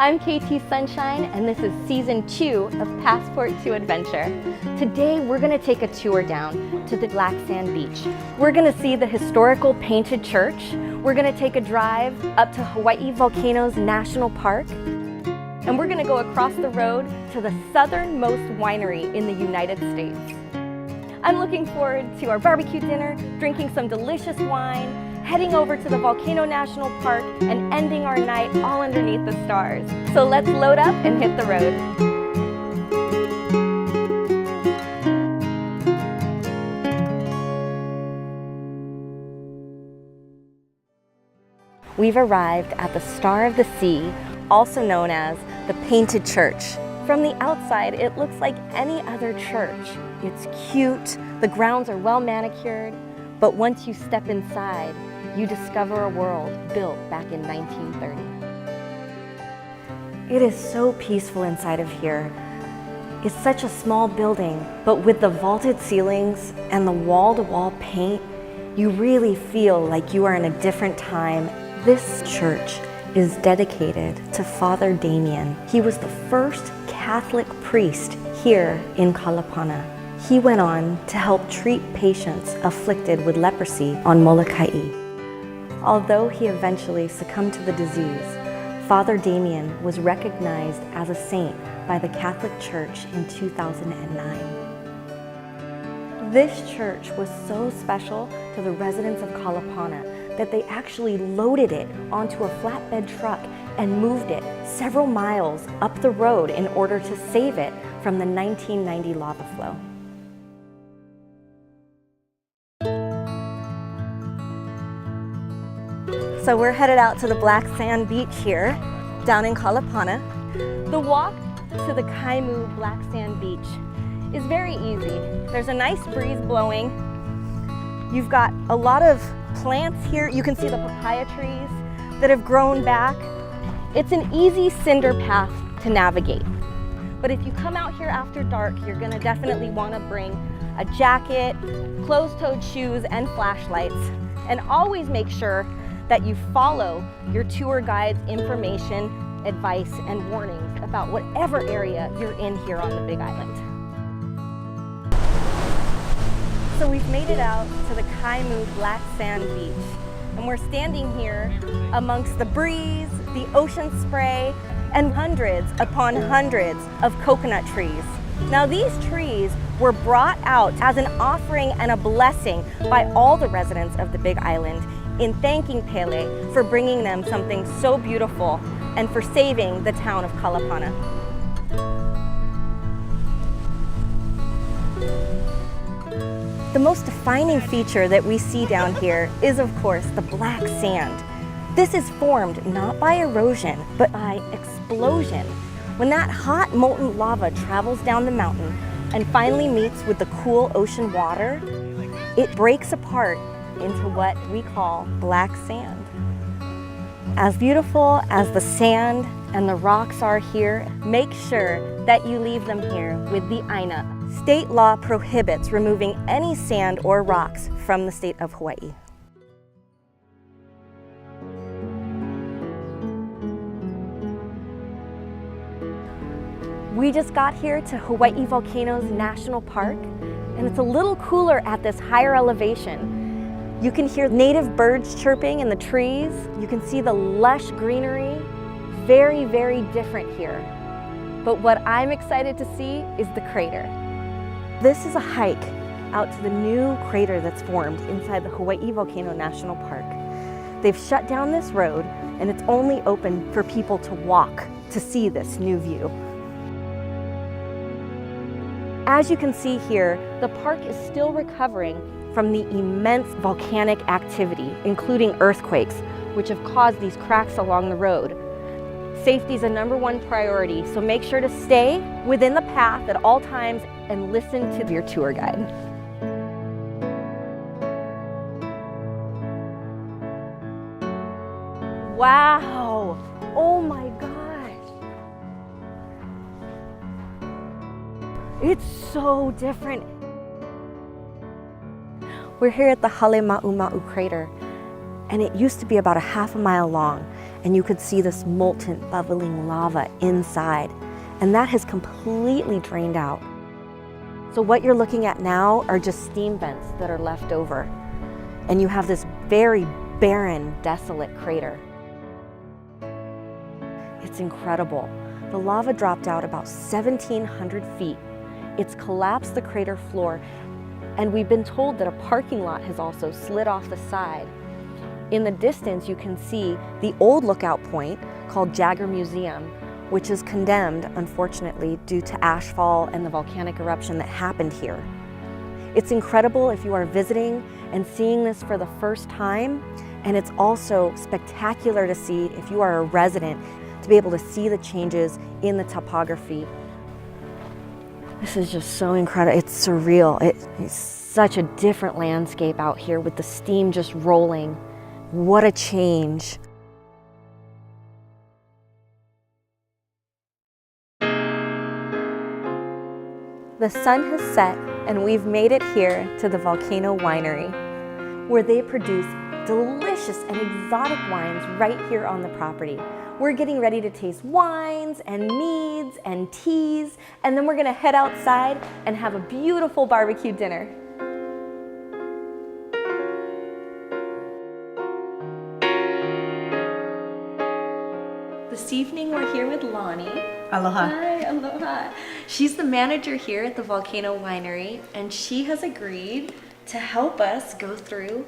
I'm KT Sunshine, and this is Season 2 of Passport to Adventure. Today, we're going to take a tour down to the Black Sand Beach. We're going to see the historical painted church. We're going to take a drive up to Hawaii Volcanoes National Park. And we're going to go across the road to the southernmost winery in the United States. I'm looking forward to our barbecue dinner, drinking some delicious wine, heading over to the Volcano National Park, and ending our night all underneath the stars. So let's load up and hit the road. We've arrived at the Star of the Sea, also known as the Painted Church. From the outside, it looks like any other church. It's cute, the grounds are well manicured, but once you step inside, you discover a world built back in 1930. It is so peaceful inside of here. It's such a small building, but with the vaulted ceilings and the wall-to-wall paint, you really feel like you are in a different time. This church is dedicated to Father Damien. He was the first Catholic priest here in Kalapana. He went on to help treat patients afflicted with leprosy on Molokai. Although he eventually succumbed to the disease, Father Damien was recognized as a saint by the Catholic Church in 2009. This church was so special to the residents of Kalapana that they actually loaded it onto a flatbed truck and moved it several miles up the road in order to save it from the 1990 lava flow. So we're headed out to the Black Sand Beach here, down in Kalapana. The walk to the Kaimu Black Sand Beach is very easy. There's a nice breeze blowing. You've got a lot of plants here. You can see the papaya trees that have grown back. It's an easy cinder path to navigate. But if you come out here after dark, you're gonna definitely wanna bring a jacket, closed-toed shoes, and flashlights. And always make sure that you follow your tour guide's information, advice, and warnings about whatever area you're in here on the Big Island. So we've made it out to the Kaimu Black Sand Beach, and we're standing here amongst the breeze, the ocean spray, and hundreds upon hundreds of coconut trees. Now these trees were brought out as an offering and a blessing by all the residents of the Big Island in thanking Pele for bringing them something so beautiful and for saving the town of Kalapana. The most defining feature that we see down here is, of course, the black sand. This is formed not by erosion, but by explosion. When that hot molten lava travels down the mountain and finally meets with the cool ocean water, it breaks apart into what we call black sand. As beautiful as the sand and the rocks are here, make sure that you leave them here with the aina. State law prohibits removing any sand or rocks from the state of Hawaii. We just got here to Hawaii Volcanoes National Park, and it's a little cooler at this higher elevation. You can hear native birds chirping in the trees. You can see the lush greenery. Very, very different here. But what I'm excited to see is the crater. This is a hike out to the new crater that's formed inside the Hawaii Volcano National Park. They've shut down this road, and it's only open for people to walk to see this new view. As you can see here, the park is still recovering from the immense volcanic activity, including earthquakes, which have caused these cracks along the road. Safety is a #1 priority, so make sure to stay within the path at all times and listen to your tour guide. Wow! Oh my gosh! It's so different. We're here at the Hale Ma'u Ma'u crater, and it used to be about a half a mile long. and you could see this molten, bubbling lava inside, and that has completely drained out. So what you're looking at now are just steam vents that are left over, and you have this very barren, desolate crater. It's incredible. The lava dropped out about 1,700 feet. It's collapsed the crater floor, and we've been told that a parking lot has also slid off the side. In the distance, you can see the old lookout point called Jagger Museum, which is condemned, unfortunately, due to ashfall and the volcanic eruption that happened here. It's incredible if you are visiting and seeing this for the first time, and it's also spectacular to see if you are a resident, to be able to see the changes in the topography. This is just so incredible. It's surreal. It's such a different landscape out here with the steam just rolling. What a change. The sun has set and we've made it here to the Volcano Winery, where they produce delicious and exotic wines right here on the property. We're getting ready to taste wines and meads and teas, and then we're gonna head outside and have a beautiful barbecue dinner. This evening we're here with Lonnie. Aloha. Hi, aloha. She's the manager here at the Volcano Winery, and she has agreed to help us go through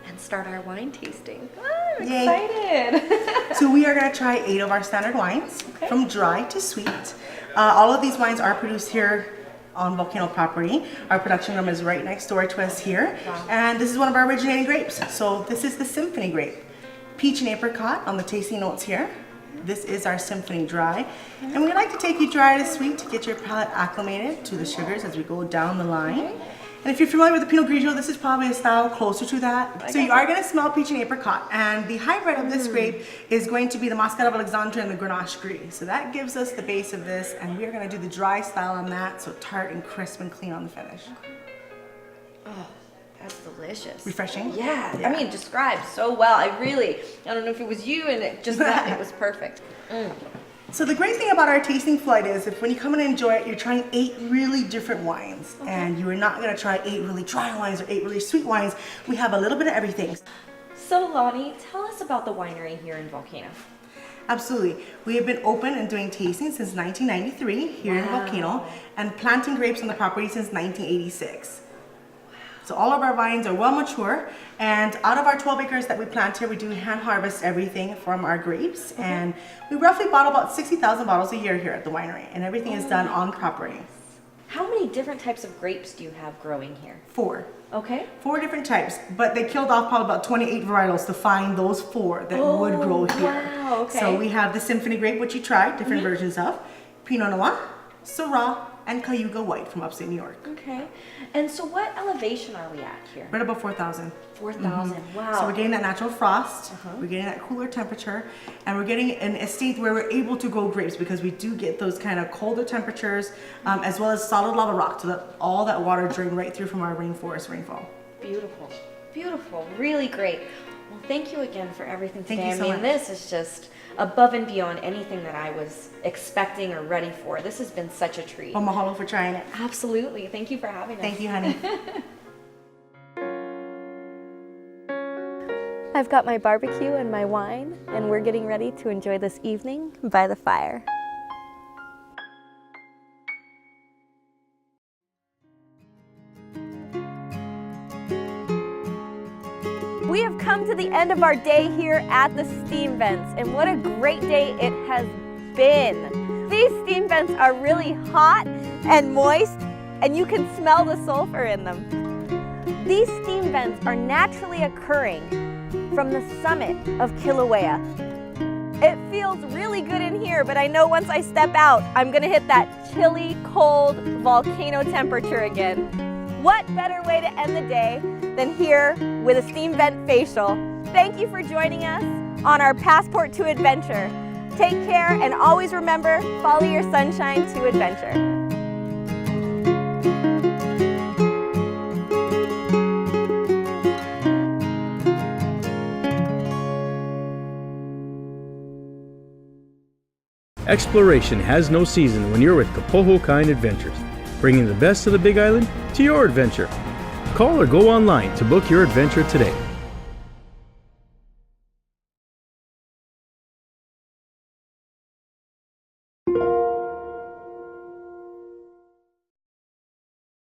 and start our wine tasting. Oh, I'm excited. So we are going to try 8 of our standard wines, from dry to sweet. All of these wines are produced here on Volcano property. Our production room is right next door to us here. Wow. And this is one of our originating grapes. So this is the Symphony grape. Peach and apricot on the tasting notes here. This is our Symphony Dry. And we'd like to take you dry to sweet to get your palate acclimated to the sugars as we go down the line. And if you're familiar with the Pinot Grigio, this is probably a style closer to that. So you are going to smell peach and apricot. And the hybrid of this grape is going to be the Moscato of Alexandria and the Grenache Gris. So that gives us the base of this. And we're going to do the dry style on that. So tart and crisp and clean on the finish. Oh, that's delicious. Refreshing? Yeah. I mean, described so well. I don't know if it was you and it just that, it was perfect. So the great thing about our tasting flight is if when you come and enjoy it, you're trying 8 really different wines. And you are not going to try 8 really dry wines or 8 really sweet wines. We have a little bit of everything. So Lonnie, tell us about the winery here in Volcano. Absolutely. We have been open and doing tasting since 1993 here in Volcano, and planting grapes on the property since 1986. So all of our vines are well mature, and out of our 12 acres that we plant here, we do hand harvest everything from our grapes, and we roughly bottle about 60,000 bottles a year here at the winery, and everything is done on property. How many different types of grapes do you have growing here? 4. Okay. 4 different types, but they killed off probably about 28 varietals to find those 4 that would grow here. Wow, okay. So we have the Symphony grape, which you tried, different versions of, Pinot Noir, Syrah, and Cayuga White from upstate New York. Okay. And so what elevation are we at here? Right about 4,000. 4,000, wow. So we're getting that natural frost, we're getting that cooler temperature, and we're getting in a state where we're able to grow grapes because we do get those kind of colder temperatures, as well as solid lava rock, so that all that water drain right through from our rainforest rainfall. Beautiful, beautiful, really great. Well, thank you again for everything today. Thank you so much. This is just above and beyond anything that I was expecting or ready for. This has been such a treat. Well, mahalo for trying it. Absolutely. Thank you for having us. Thank you, honey. I've got my barbecue and my wine, and we're getting ready to enjoy this evening by the fire. We have come to the end of our day here at the steam vents, and what a great day it has been. These steam vents are really hot and moist, and you can smell the sulfur in them. These steam vents are naturally occurring from the summit of Kilauea. It feels really good in here, but I know once I step out, I'm gonna hit that chilly, cold volcano temperature again. What better way to end the day than here with a steam vent facial? Thank you for joining us on our passport to adventure. Take care, and always remember, follow your sunshine to adventure. Exploration has no season when you're with Kapoho Kind Adventures, bringing the best of the Big Island to your adventure. Call or go online to book your adventure today.